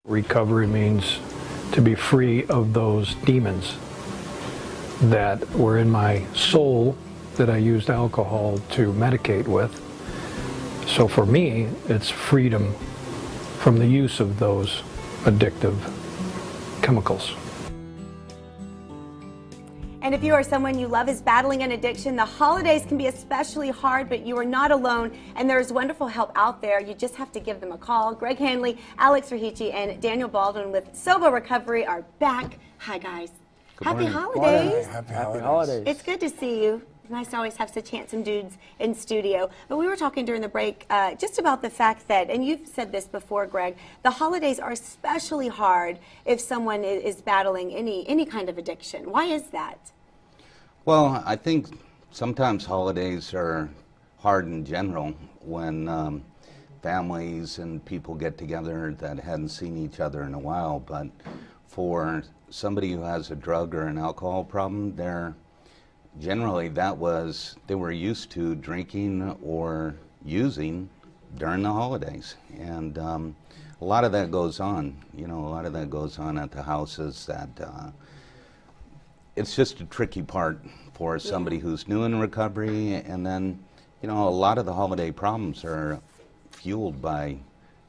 Recovery means to be free of those demons that were in my soul that I used alcohol to medicate with. So for me, it's freedom from the use of those addictive chemicals. And if you or someone you love is battling an addiction, the holidays can be especially hard, but you are not alone, and there's wonderful help out there. You just have to give them a call. Greg Hanley, Alex Rahici, and Daniel Baldwin with SOBA Recovery are back. Hi, guys. Happy holidays. Happy holidays. It's good to see you. It's nice to always have such handsome dudes in studio. But we were talking during the break just about the fact that, and you've said this before, Greg, the holidays are especially hard if someone is battling any kind of addiction. Why is that? Well, I think sometimes holidays are hard in general when families and people get together that hadn't seen each other in a while. But for somebody who has a drug or an alcohol problem, generally they were used to drinking or using during the holidays. And a lot of that goes on. A lot of that goes on at the houses that it's just a tricky part for somebody who's new in recovery, and then, a lot of the holiday problems are fueled by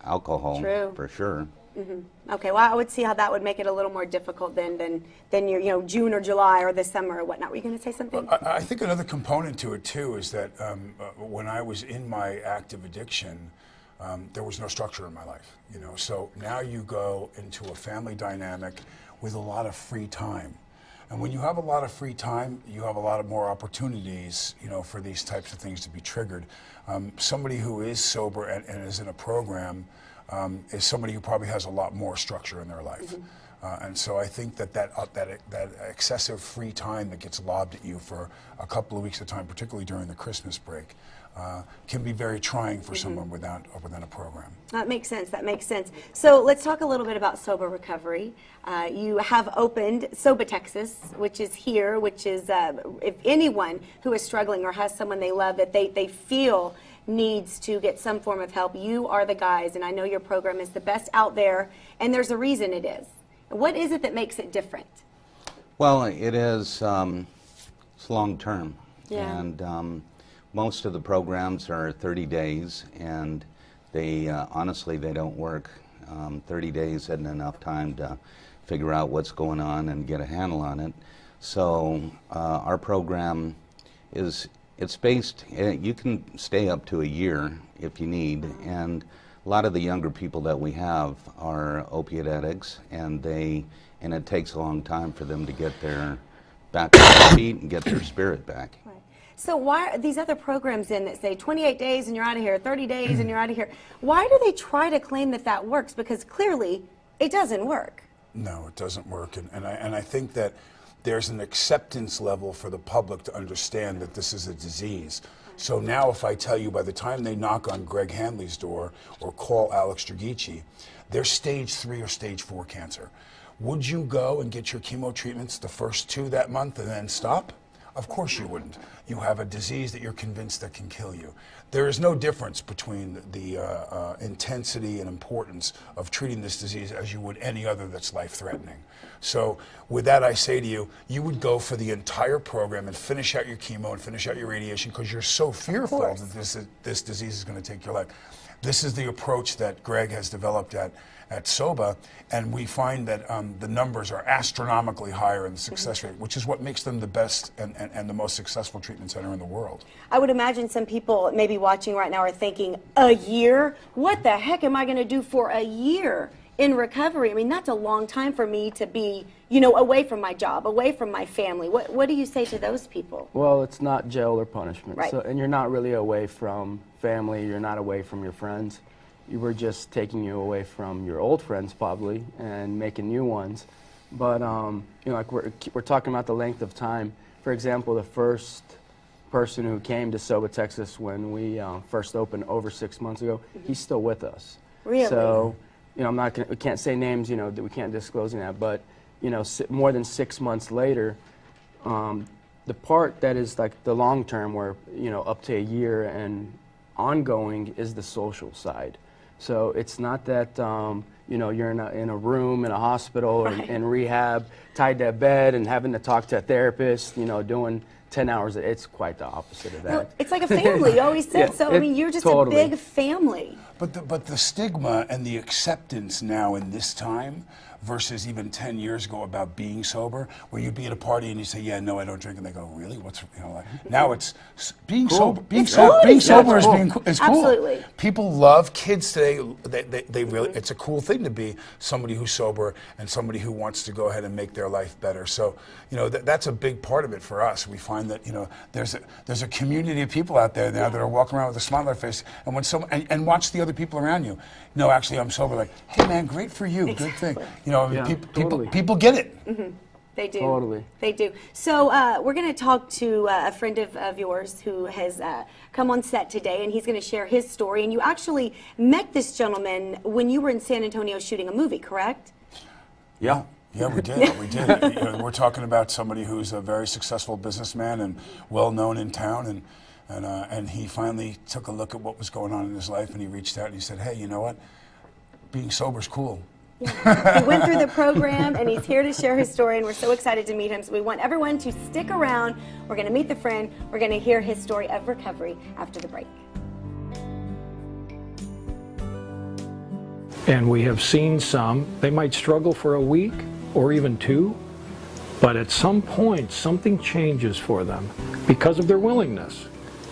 alcohol. True. For sure. Mm-hmm. Okay, well, I would see how that would make it a little more difficult than your, June or July or the summer or whatnot. Were you going to say something? Well, I think another component to it too is that when I was in my active addiction, there was no structure in my life. So now you go into a family dynamic with a lot of free time. And when you have a lot of free time, you have a lot of more opportunities, for these types of things to be triggered. Somebody who is sober and is in a program is somebody who probably has a lot more structure in their life. And so I think that excessive free time that gets lobbed at you for a couple of weeks at a time, particularly during the Christmas break, can be very trying for someone without a program. That makes sense. That makes sense. So let's talk a little bit about SOBA Recovery. You have opened SOBATexas, which is here, which is if anyone who is struggling or has someone they love that they feel needs to get some form of help, you are the guys, and I know your program is the best out there, and there's a reason it is. What is it that makes it different? Well, it is it's long term. Yeah. And most of the programs are 30 days, and they honestly, they don't work. 30 days isn't enough time to figure out what's going on and get a handle on it. So our program it's based, you can stay up to a year if you need, and a lot of the younger people that we have are opiate addicts, and it takes a long time for them to get back to their feet and get their spirit back. Right. So why are these other programs in that say 28 days and you're out of here, 30 days and you're out of here? Why do they try to claim that works? Because clearly it doesn't work. No, it doesn't work, and I think that there's an acceptance level for the public to understand that this is a disease. So now if I tell you by the time they knock on Greg Hanley's door or call Alex Rahici, they're stage 3 or stage 4 cancer. Would you go and get your chemo treatments the first 2 that month and then stop? Of course you wouldn't. You have a disease that you're convinced that can kill you. There is no difference between the intensity and importance of treating this disease as you would any other that's life-threatening. So with that, I say to you, you would go for the entire program and finish out your chemo and finish out your radiation because you're so fearful that this disease is going to take your life. This is the approach that Greg has developed at SOBA, and we find that the numbers are astronomically higher in the success rate, which is what makes them the best and the most successful treatment center in the world. I would imagine some people maybe watching right now are thinking, a year? What the heck am I going to do for a year in recovery? I mean, that's a long time for me to be, away from my job, away from my family. What do you say to those people? Well, it's not jail or punishment. Right. So, and you're not really away from family, you're not away from your friends. You were just taking you away from your old friends probably and making new ones. But like we're talking about the length of time. For example, the first person who came to SOBATexas when we first opened over 6 months ago, he's still with us. Really? So, we can't say names, that we can't disclose that, but more than 6 months later, the part that is like the long term, where up to a year and ongoing, is the social side. So it's not that you know, you're in a room in a hospital or Right. in rehab, tied to a bed and having to talk to a therapist, you know, doing 10 hours. It's quite the opposite of that. Well, it's like a family. You always said Yeah, so. I mean, you're just a big family. But the stigma and the acceptance now in this time versus even 10 years ago about being sober, where you'd be at a party and you say, yeah, no, I don't drink, and they go, really? What's, you know, like, now it's being sober. Being It's cool. being Yeah, sober it's is cool. is cool. Absolutely. People love kids today. They really, it's a cool thing to be somebody who's sober and somebody who wants to go ahead and make their life better. So, you know, that's a big part of it for us. We find that, you know, there's a community of people out there now that are walking around with a smile on their face, and when and watch the other people around you. No, actually, I'm sober. Like, hey, man, great for you. Good thing. You know, Yeah, totally. people get it. They do. Totally. They do. So we're going to talk to a friend of yours who has come on set today, and he's going to share his story. And you actually met this gentleman when you were in San Antonio shooting a movie, correct? Yeah. Yeah, we did. We did. You know, we're talking about somebody who's a very successful businessman and well known in town, and he finally took a look at what was going on in his life, and he reached out and he said, hey, you know what? Being sober's cool. He went through the program, and he's here to share his story, and we're so excited to meet him. So we want everyone to stick around. We're going to meet the friend. We're going to hear his story of recovery after the break. And we have seen some, they might struggle for a week or even 2, but at some point something changes for them because of their willingness.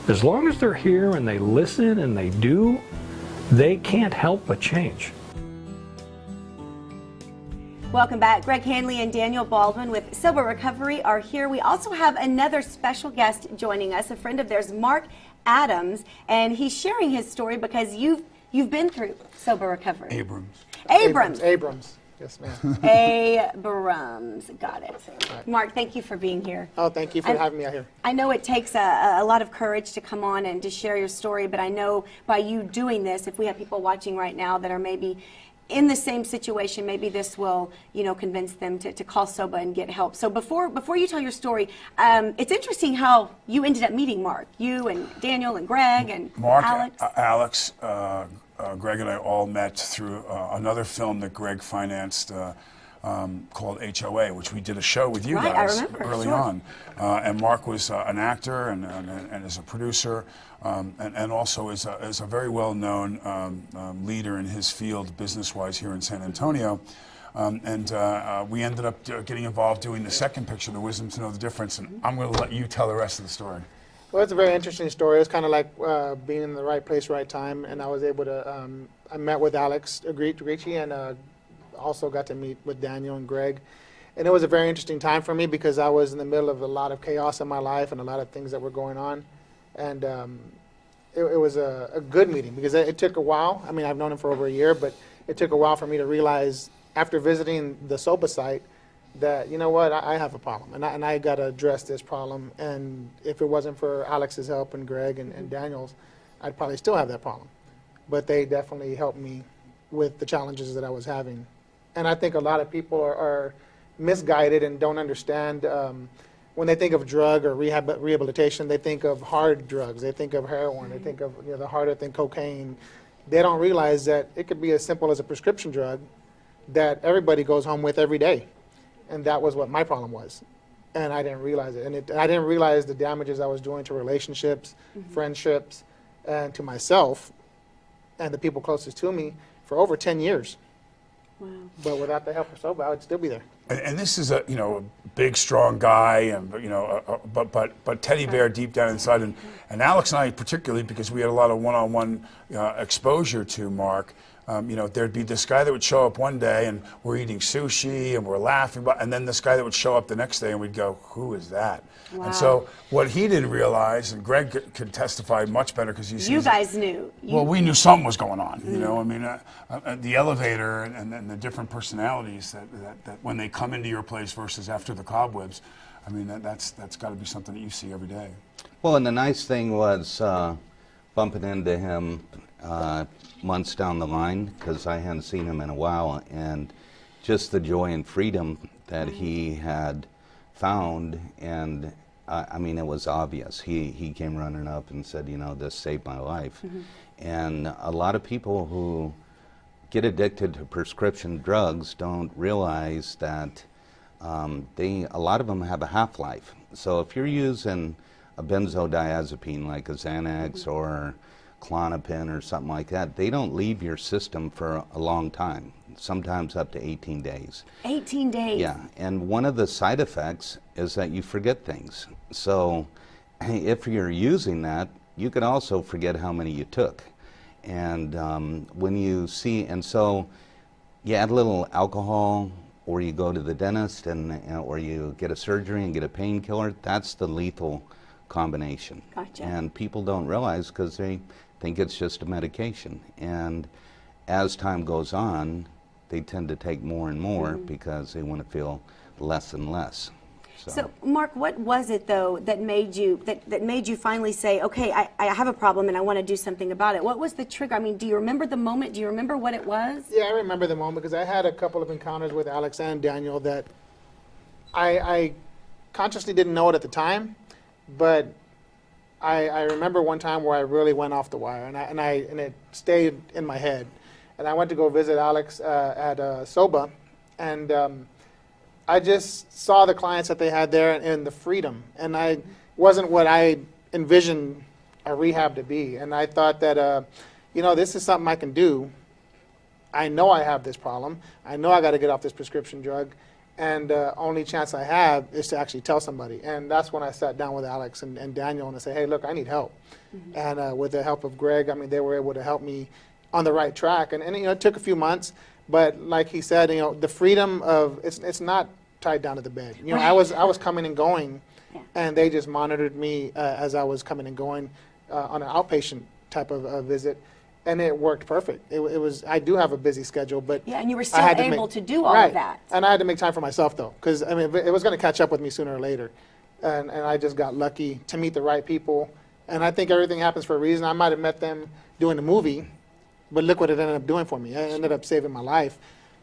As long as they're here and they listen and they do, they can't help but change. Welcome back. Greg Hanley and Daniel Baldwin with SOBA Recovery are here. We also have another special guest joining us, a friend of theirs, Mark Adams, and he's sharing his story because you've been through SOBA Recovery. Abrams. Yes, ma'am. Abrams. Got it. Right. Mark, thank you for being here. Oh, thank you for And having me out here. I know it takes a lot of courage to come on and to share your story, but I know by you doing this, if we have people watching right now that are maybe in the same situation, maybe this will, you know, convince them to call SOBA and get help. So before you tell your story, it's interesting how you ended up meeting Mark. You and Daniel and Greg and Mark, Alex. Greg and I all met through another film that Greg financed called HOA, which we did a show with you Right, I guys remember, early sure. on. And Mark was an actor and is a producer, and also is a very well-known leader in his field, business-wise, here in San Antonio. We ended up getting involved doing the second picture, The Wisdom to Know the Difference, and I'm going to let you tell the rest of the story. Well, it's a very interesting story. It's kind of like being in the right place, right time, and I was able to. I met with Alex Agrici and also got to meet with Daniel and Greg, and it was a very interesting time for me because I was in the middle of a lot of chaos in my life and a lot of things that were going on, and it was a good meeting because it took a while. I mean, I've known him for over a year, but it took a while for me to realize after visiting the SOBA site that, you know what, I have a problem, and I got to address this problem. And if it wasn't for Alex's help and Greg and Daniel's, I'd probably still have that problem. But they definitely helped me with the challenges that I was having. And I think a lot of people are misguided and don't understand. When they think of drug or rehabilitation, they think of hard drugs. They think of heroin. They think of, you know, the harder thing, cocaine. They don't realize that it could be as simple as a prescription drug that everybody goes home with every day. And that was what my problem was. And I didn't realize it. And I didn't realize the damages I was doing to relationships, friendships, and to myself and the people closest to me for over 10 years. Wow. But without the help of SOBA, I would still be there. And this is a big, strong guy, and but teddy bear deep down inside, and Alex and I particularly, because we had a lot of one-on-one exposure to Mark. There'd be this guy that would show up one day, and we're eating sushi, and we're laughing, and then this guy that would show up the next day, and we'd go, "Who is that?" Wow. And so what he didn't realize, and Greg could testify much better because You guys knew. Well, we knew something was going on. You know, I mean, the elevator and the different personalities that when they come into your place versus after the cobwebs, I mean, that's got to be something that you see every day. Well, and the nice thing was bumping into him months down the line, because I hadn't seen him in a while, and just the joy and freedom that he had found. And I mean, it was obvious. He came running up and said, you know, this saved my life. And a lot of people who get addicted to prescription drugs don't realize that a lot of them have a half-life. So if you're using a benzodiazepine like a Xanax or Klonopin or something like that, they don't leave your system for a long time, sometimes up to 18 days. 18 days? Yeah, and one of the side effects is that you forget things. So if you're using that, you could also forget how many you took. And when you see, and so you add a little alcohol, or you go to the dentist, or you get a surgery and get a painkiller, that's the lethal combination. Gotcha. And people don't realize because they think it's just a medication. And as time goes on, they tend to take more and more because they want to feel less and less. So, Mark, what was it though that made you finally say, okay, I have a problem and I want to do something about it? What was the trigger? I mean, do you remember the moment? Do you remember what it was? Yeah, I remember the moment because I had a couple of encounters with Alex and Daniel that I consciously didn't know it at the time, but I remember one time where I really went off the wire, and it stayed in my head. And I went to go visit Alex at SOBA, and I just saw the clients that they had there and the freedom, and I wasn't what I envisioned a rehab to be. And I thought that, this is something I can do. I know I have this problem. I know I got to get off this prescription drug. And only chance I have is to actually tell somebody. And that's when I sat down with Alex and Daniel and I said, hey, look, I need help. And with the help of Greg, I mean, they were able to help me on the right track. And it took a few months. But like he said, the freedom of, it's not tied down to the bed. I was coming and going, and they just monitored me as I was coming and going on an outpatient type of visit. And it worked perfect. It was. I do have a busy schedule, but yeah, and you were still able to do all of that. And I had to make time for myself though, because I mean, it was going to catch up with me sooner or later, and I just got lucky to meet the right people. And I think everything happens for a reason. I might have met them doing a movie, but look what it ended up doing for me. It ended up saving my life,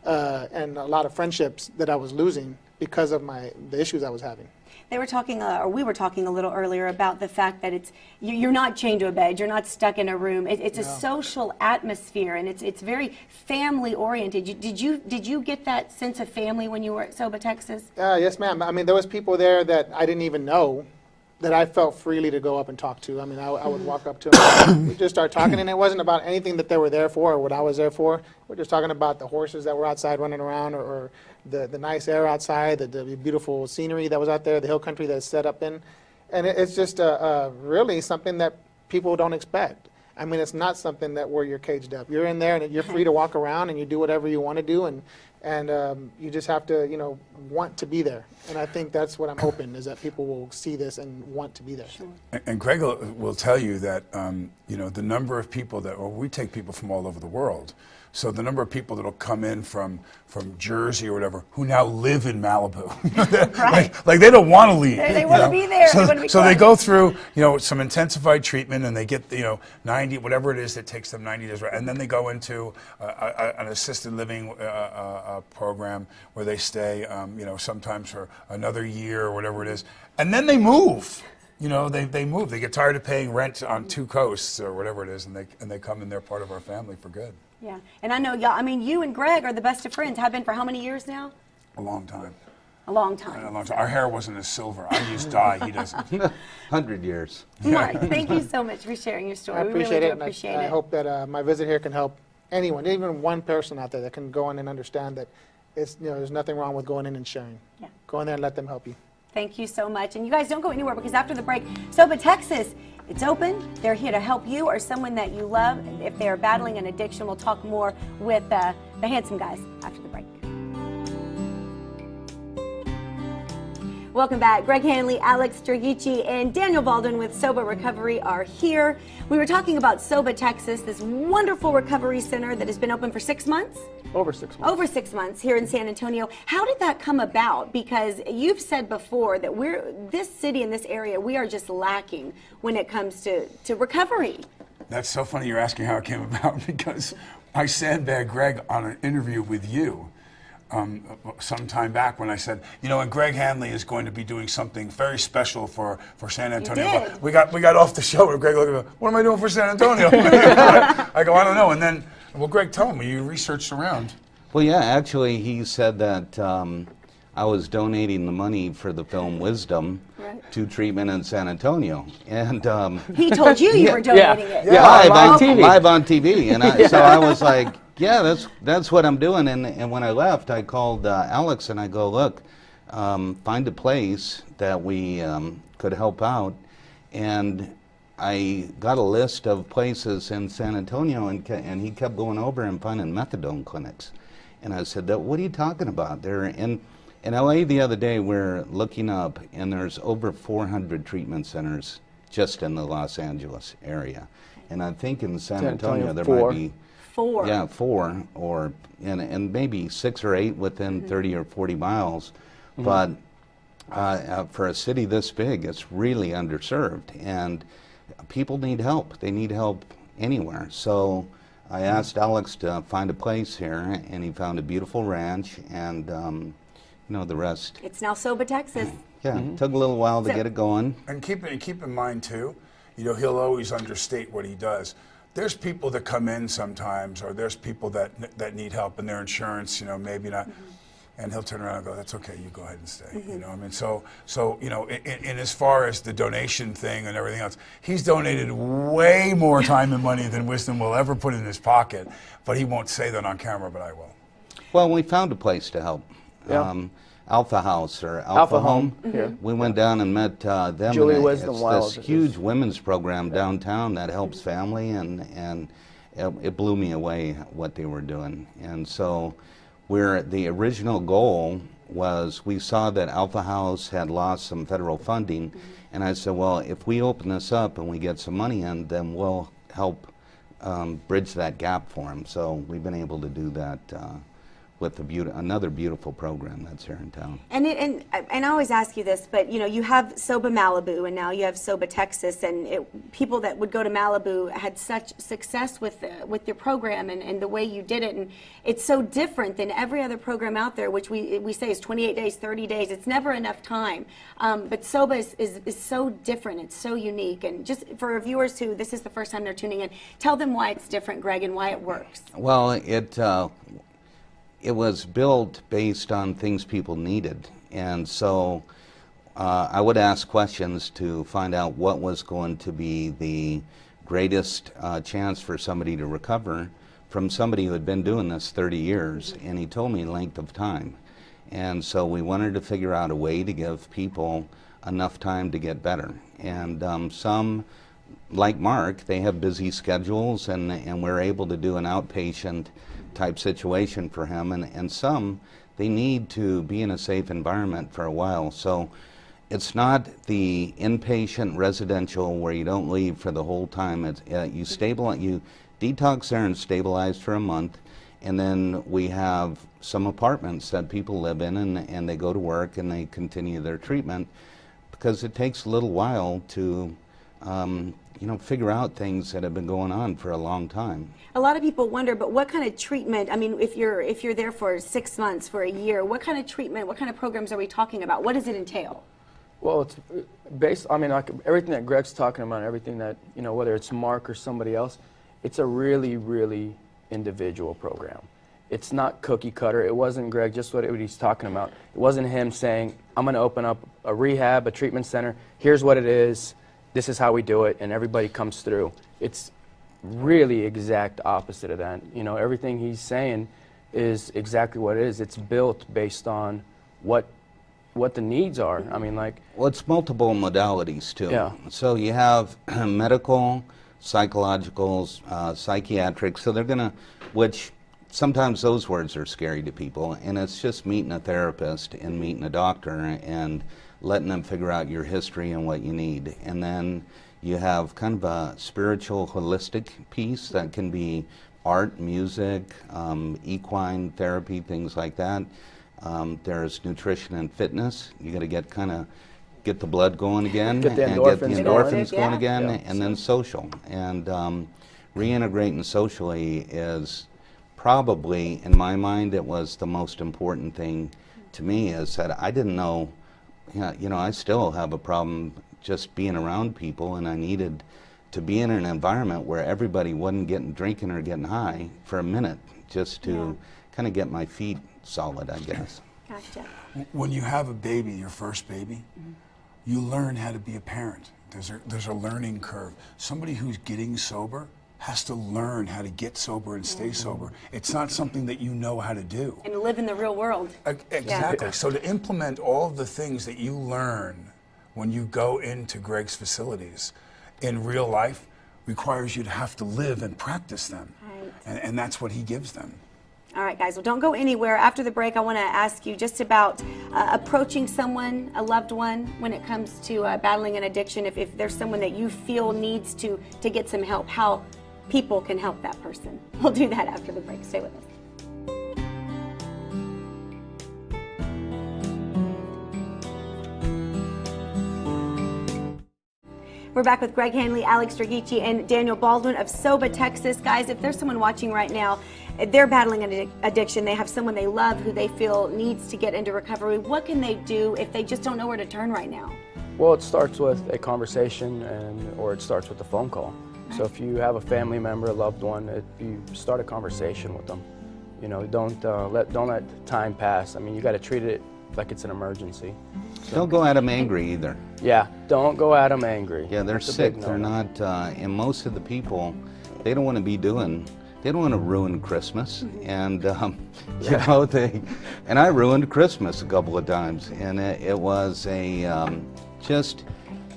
and a lot of friendships that I was losing because of the issues I was having. They were talking, or we were talking a little earlier about the fact that you're not chained to a bed, you're not stuck in a room. It's a social atmosphere, and it's very family oriented. Did you get that sense of family when you were at SOBATexas? Yes, ma'am. I mean, there was people there that I didn't even know that I felt freely to go up and talk to. I mean, I would walk up to them, we'd just start talking, and it wasn't about anything that they were there for or what I was there for. We're just talking about the horses that were outside running around, or the nice air outside, the beautiful scenery that was out there, the hill country that's set up in. And it's just really something that people don't expect. I mean, it's not something that where you're caged up. You're in there and you're free to walk around and you do whatever you want to do, and you just have to, want to be there. And I think that's what I'm hoping, is that people will see this and want to be there. Sure. And Greg will tell you that, the number of people we take people from all over the world. So the number of people that'll come in from Jersey or whatever who now live in Malibu, Right. like they don't want to leave. They want to be there. So they go through some intensified treatment, and they get 90, whatever it is that takes them 90 days, and then they go into an assisted living program where they stay sometimes for another year or whatever it is, and then they move. They move. They get tired of paying rent on two coasts or whatever it is, and they come and they're part of our family for good. Yeah, and I know y'all. I mean, you and Greg are the best of friends. Have been for how many years now? A long time. A long time. A long time. Our hair wasn't as silver. I used dye. He doesn't. 100 years. Mark, thank you so much for sharing your story. I appreciate we really it, do and appreciate I it. hope that my visit here can help anyone, even one person out there that can go in and understand that there's nothing wrong with going in and sharing. Yeah. Go in there and let them help you. Thank you so much. And you guys don't go anywhere, because after the break, SOBATexas, it's open. They're here to help you or someone that you love if they are battling an addiction. We'll talk more with the handsome guys after the break. Welcome back. Greg Hanley, Alex Dragici, and Daniel Baldwin with SOBA Recovery are here. We were talking about SOBATexas, this wonderful recovery center that has been open for 6 months. Over 6 months. Over 6 months here in San Antonio. How did that come about? Because you've said before that this city and this area, we are just lacking when it comes to recovery. That's so funny you're asking how it came about, because I sandbagged Greg on an interview with you some time back when I said, and Greg Hanley is going to be doing something very special for San Antonio. You did. We got off the show and Greg looked at me, what am I doing for San Antonio? I go, I don't know. And then Well, Greg, tell me, you researched around. Well, yeah, actually, he said that I was donating the money for the film Wisdom Right. to treatment in San Antonio. And He told you you were donating it. Yeah, live on TV. Live on TV. And so I was like, yeah, that's what I'm doing. And when I left, I called Alex and I go, look, find a place that we could help out. And I got a list of places in San Antonio, and he kept going over and finding methadone clinics. And I said, what are you talking about? They're in LA the other day, we're looking up, and there's over 400 treatment centers just in the Los Angeles area. And I think in San Antonio there four. might be 4. yeah, 4 or and maybe 6 or 8 within 30 or 40 miles. But for a city this big, it's really underserved, and people need help. They need help anywhere. So I asked Alex to find a place here, and he found a beautiful ranch, and you know, the rest. It's now SOBATexas. Yeah, it took a little while to So- get it going. And keep in mind too, you know, he'll always understate what he does. There's people that come in sometimes, or there's people that need help, and their insurance, you know, maybe not. And he'll turn around and go, "That's okay. You go ahead and stay." You know, I mean, so you know, in as far as the donation thing and everything else, he's donated way more time and money than Wisdom will ever put in his pocket. But he won't say that on camera, but I will. Well, we found a place to help. Yeah. Alpha House or Alpha Home. Here. We went down and met them. Julie and Wisdom it's Wiles this is- huge women's program downtown that helps family, and it blew me away what they were doing. And so the original goal was, we saw that Alpha House had lost some federal funding, and I said, well, if we open this up and we get some money in, then we'll help bridge that gap for them. So we've been able to do that with another beautiful program that's here in town. And I always ask you this, but you know, you have SOBA Malibu, and now you have SOBATexas, and people that would go to Malibu had such success with your program and the way you did it, and it's so different than every other program out there, which we say is 28 days, 30 days. It's never enough time, but SOBA is so different. It's so unique, and just for our viewers who this is the first time they're tuning in, tell them why it's different, Greg, and why it works. Well, it was built based on things people needed, and so I would ask questions to find out what was going to be the greatest chance for somebody to recover from somebody who had been doing this 30 years, and he told me length of time. And so we wanted to figure out a way to give people enough time to get better. And some, like Mark, they have busy schedules, and we're able to do an outpatient type situation for him, and some, they need to be in a safe environment for a while. So it's not the inpatient residential where you don't leave for the whole time. It's, you detox there and stabilize for a month, and then we have some apartments that people live in, and they go to work and they continue their treatment, because it takes a little while to you know, figure out things that have been going on for a long time. A lot of people wonder, but what kind of treatment, I mean, if you're there for 6 months, for a year, what kind of treatment, what kind of programs are we talking about? What does it entail? Well, it's based, I mean, like everything that Greg's talking about, everything that, you know, whether it's Mark or somebody else, it's a really, really individual program. It's not cookie cutter. It wasn't Greg, just what he's talking about. It wasn't him saying, I'm going to open up a rehab, a treatment center, here's what it is, this is how we do it, and everybody comes through. It's really exact opposite of that. You know, everything he's saying is exactly what it is. It's built based on what the needs are. I mean, like... Well, it's multiple modalities, too. Yeah. So you have medical, psychological, psychiatric, so they're going to, which sometimes those words are scary to people, and it's just meeting a therapist and meeting a doctor and letting them figure out your history and what you need. And then you have kind of a spiritual, holistic piece that can be art, music, equine therapy, things like that. There's nutrition and fitness. You got to get the blood going again, Get the and endorphins get the going. endorphins going Yeah. again, Yeah. and then social. And reintegrating socially is probably, in my mind, it was the most important thing to me, is that I didn't know, you know, I still have a problem just being around people, and I needed to be in an environment where everybody wasn't drinking or getting high for a minute, just to kind of get my feet solid, I guess. Gotcha. When you have a baby, your first baby, you learn how to be a parent. There's a learning curve. Somebody who's getting sober has to learn how to get sober and stay sober. It's not something that you know how to do. And live in the real world. Exactly. So to implement all of the things that you learn when you go into Greg's facilities in real life requires you to have to live and practice them. Right. And that's what he gives them. All right, guys, well, don't go anywhere. After the break, I want to ask you just about approaching someone, a loved one, when it comes to battling an addiction. If there's someone that you feel needs to get some help, how people can help that person. We'll do that after the break. Stay with us. We're back with Greg Hanley, Alex Dragici, and Daniel Baldwin of SOBATexas. Guys, if there's someone watching right now, they're battling an addiction, they have someone they love who they feel needs to get into recovery, what can they do if they just don't know where to turn right now? Well, it starts with a conversation, or it starts with a phone call. So if you have a family member, a loved one, you start a conversation with them. You know, don't let time pass. I mean, you got to treat it like it's an emergency. So, Don't go at them angry either. yeah, don't go at them angry. Yeah, they're That's a sick. big They're no-no. not, and most of the people, they don't want to be doing, they don't want to ruin Christmas. And, you know, and I ruined Christmas a couple of times. And it was just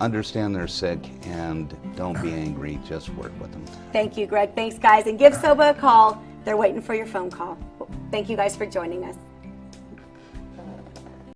understand they're sick and don't be angry, just work with them. Thank you, Greg. Thanks, guys. And give SOBA a call. They're waiting for your phone call. Thank you guys for joining us.